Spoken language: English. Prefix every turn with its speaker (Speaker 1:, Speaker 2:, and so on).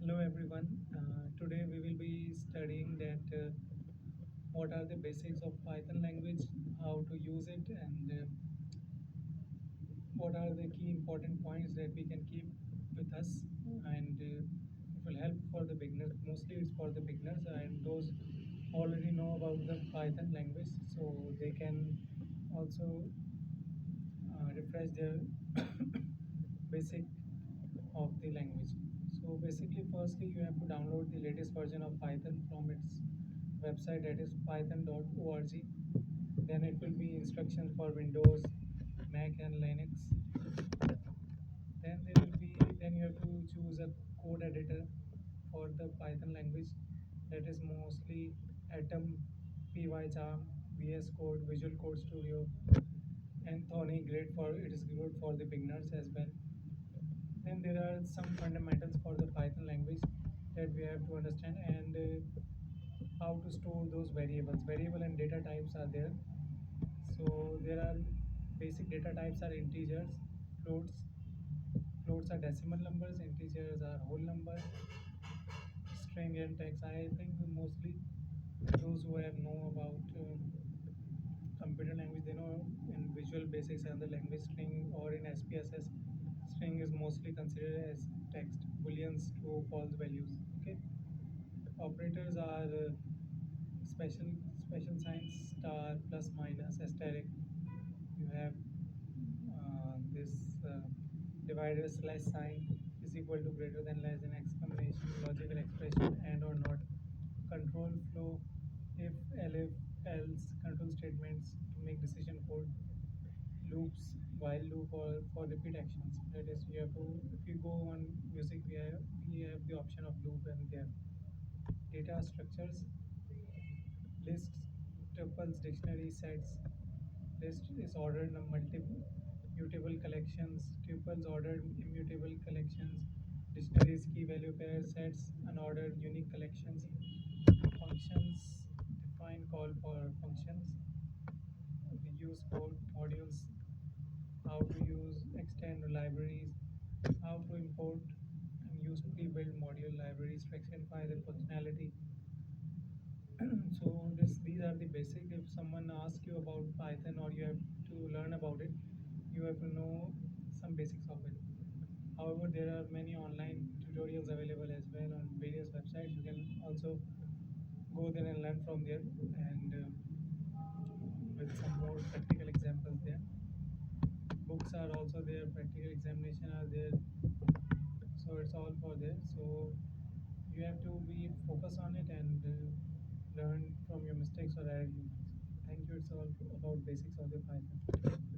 Speaker 1: Hello everyone. Today we will be studying that what are the basics of Python language, how to use it, and what are the key important points that we can keep with us. And it will help for the beginners. Mostly it's for the beginners and those already know about the Python language, so they can also refresh their basic of the language. So basically, firstly, you have to download the latest version of Python from its website, that is python.org. Then it will be instructions for Windows, Mac, and Linux. Then you have to choose a code editor for the Python language, that is mostly Atom, PyCharm, VS Code, Visual Code Studio, and Thorny. Great for it is good for the beginners as well. Then there are some fundamentals for the Python language that we have to understand, and how to store those variables. Variable and data types are there. So there are basic data types are integers, floats. Floats are decimal numbers, integers are whole number, string and text. I think mostly those who have know about computer language, they know in Visual Basics and the language string, or in SPSS, string is mostly considered as text, booleans, true, false values. Okay. Operators are special signs, star, plus, minus, asterisk. You have this divider slash sign is equal to greater than less than exclamation, logical expression, and or not. Control flow, if, elif, else, control statements to make decision code, loops, while loop, or for repeat actions. That is, you have to, if you go on music, we have the option of loop, and there. Data structures, lists, tuples, dictionary sets. List is ordered multiple mutable collections. Tuples ordered immutable collections. Dictionaries key value pairs. Sets unordered unique collections. Functions define call for functions. We use code modules. How to use extend libraries. How to import and use pre-built module libraries to extend the functionality. So these are the basic. If someone asks you about Python or you have to learn about it, you have to know some basics of it. However, there are many online tutorials available as well on various websites. You can also go there and learn from there, and with some more practical examples there. Books are also there, practical examination are there, so it's all for there. So you have to be focused on it and learn from your mistakes or error you make. Thank you. It's all about basics of the Python.